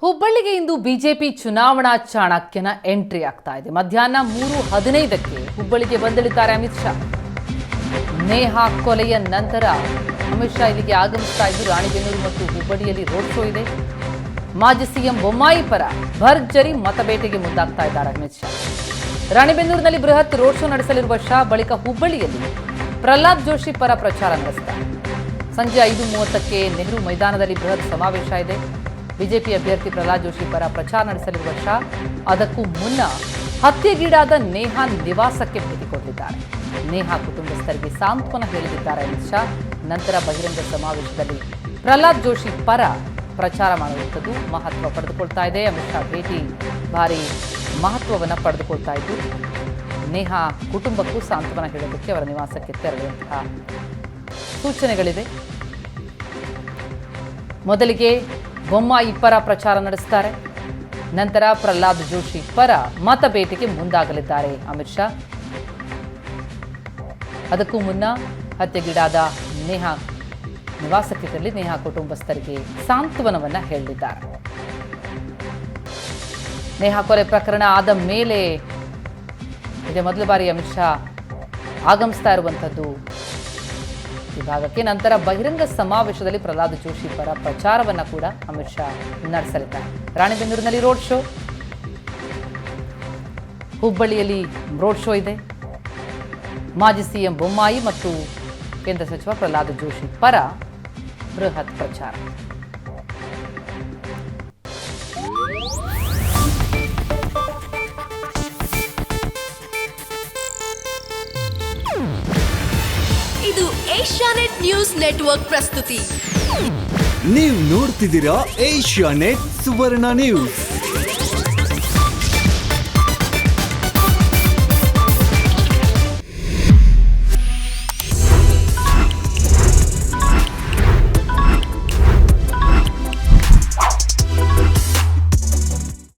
ಹುಬ್ಬಳ್ಳಿಗೆ ಇಂದು ಬಿಜೆಪಿ ಚುನಾವಣಾ ಚಾಣಕ್ಯನ ಎಂಟ್ರಿ ಆಗ್ತಾ ಇದೆ. ಮಧ್ಯಾಹ್ನ 3:15ಕ್ಕೆ ಹುಬ್ಬಳ್ಳಿಗೆ ಬಂದಿಳಿದ್ದಾರೆ ಅಮಿತ್ ಶಾ. ನೇಹಾ ಕೊಲೆಯ ನಂತರ ಅಮಿತ್ ಶಾ ಇಲ್ಲಿಗೆ ಆಗಮಿಸ್ತಾ ಇದ್ದು ರಾಣಿಬೆನ್ನೂರು ಮತ್ತು ಹುಬ್ಬಳ್ಳಿಯಲ್ಲಿ ರೋಡ್ ಶೋ ಇದೆ. ಮಾಜಿ ಸಿಎಂ ಬೊಮ್ಮಾಯಿ ಪರ ಭರ್ಜರಿ ಮತಬೇಟೆಗೆ ಮುಂದಾಗ್ತಾ ಇದ್ದಾರೆ ಅಮಿತ್ ಶಾ. ರಾಣಿಬೆನ್ನೂರಿನಲ್ಲಿ ಬೃಹತ್ ರೋಡ್ ಶೋ ನಡೆಸಲಿರುವ ಶಾ ಬಳಿಕ ಹುಬ್ಬಳ್ಳಿಯಲ್ಲಿ ಪ್ರಹ್ಲಾದ್ ಜೋಶಿ ಪರ ಪ್ರಚಾರ ನಡೆಸುತ್ತಾರೆ. ಸಂಜೆ 5:30ಕ್ಕೆ ನೆಹರು ಮೈದಾನದಲ್ಲಿ ಬೃಹತ್ ಸಮಾವೇಶ ಇದೆ. ಬಿಜೆಪಿ ಅಭ್ಯರ್ಥಿ ಪ್ರಹ್ಲಾದ್ ಜೋಶಿ ಪರ ಪ್ರಚಾರ ನಡೆಸಲಿರುವ ಶಾ ಅದಕ್ಕೂ ಮುನ್ನ ಹತ್ಯೆಗೀಡಾದ ನೇಹಾ ನಿವಾಸಕ್ಕೆ ಭೇಟಿ ಕೊಟ್ಟಿದ್ದಾರೆ. ನೇಹಾ ಕುಟುಂಬಸ್ಥರಿಗೆ ಸಾಂತ್ವನ ಹೇಳಲಿದ್ದಾರೆ ಅಮಿತ್ ಶಾ. ನಂತರ ಬಹಿರಂಗ ಸಮಾವೇಶದಲ್ಲಿ ಪ್ರಹ್ಲಾದ್ ಜೋಶಿ ಪರ ಪ್ರಚಾರ ಮಾಡುವಂಥದ್ದು ಮಹತ್ವ ಪಡೆದುಕೊಳ್ತಾ ಇದೆ. ಅಮಿತ್ ಶಾ ಭೇಟಿ ಭಾರಿ ಮಹತ್ವವನ್ನು ಪಡೆದುಕೊಳ್ತಾ ಇದ್ದು ನೇಹಾ ಕುಟುಂಬಕ್ಕೂ ಸಾಂತ್ವನ ಹೇಳೋದಕ್ಕೆ ಅವರ ನಿವಾಸಕ್ಕೆ ತೆರಳುವಂತಹ ಸೂಚನೆಗಳಿವೆ. ಮೊದಲಿಗೆ ಬೊಮ್ಮಾಯಿ ಪರ ಪ್ರಚಾರ ನಡೆಸುತ್ತಾರೆ. ನಂತರ ಪ್ರಹ್ಲಾದ್ ಜೋಶಿ ಪರ ಮತಬೇಟೆಗೆ ಮುಂದಾಗಲಿದ್ದಾರೆ ಅಮಿತ್ ಶಾ. ಅದಕ್ಕೂ ಮುನ್ನ ಹತ್ಯೆಗೀಡಾದ ನೇಹಾ ನಿವಾಸಕ್ಕೆ ತೆರಳಿ ನೇಹಾ ಕುಟುಂಬಸ್ಥರಿಗೆ ಸಾಂತ್ವನವನ್ನ ಹೇಳಲಿದ್ದಾರೆ. ನೇಹಾ ಕೊಲೆ ಪ್ರಕರಣ ಆದ ಮೇಲೆ ಇದೇ ಮೊದಲ ಬಾರಿ ಅಮಿತ್ ಶಾ ಆಗಮಿಸ್ತಾ ಇರುವಂಥದ್ದು ಈ ಭಾಗಕ್ಕೆ. ನಂತರ ಬಹಿರಂಗ ಸಮಾವೇಶದಲ್ಲಿ ಪ್ರಹ್ಲಾದ್ ಜೋಶಿ ಪರ ಪ್ರಚಾರವನ್ನ ಕೂಡ ಅಮಿತ್ ಶಾ ನಡೆಸಲಿದ್ದಾರೆ. ರಾಣಿಬೆನ್ನೂರಿನಲ್ಲಿ ರೋಡ್ ಶೋ, ಹುಬ್ಬಳ್ಳಿಯಲ್ಲಿ ರೋಡ್ ಶೋ ಇದೆ. ಮಾಜಿ ಸಿಎಂ ಬೊಮ್ಮಾಯಿ ಮತ್ತು ಕೇಂದ್ರ ಸಚಿವ ಪ್ರಹ್ಲಾದ್ ಜೋಶಿ ಪರ ಬೃಹತ್ ಪ್ರಚಾರ. ಇದು ಏಷ್ಯಾನೆಟ್ ನ್ಯೂಸ್ ನೆಟ್ವರ್ಕ್ ಪ್ರಸ್ತುತಿ. ನೀವು ನೋಡ್ತಿದ್ದೀರಾ ಏಷ್ಯಾನೆಟ್ ಸುವರ್ಣ ನ್ಯೂಸ್.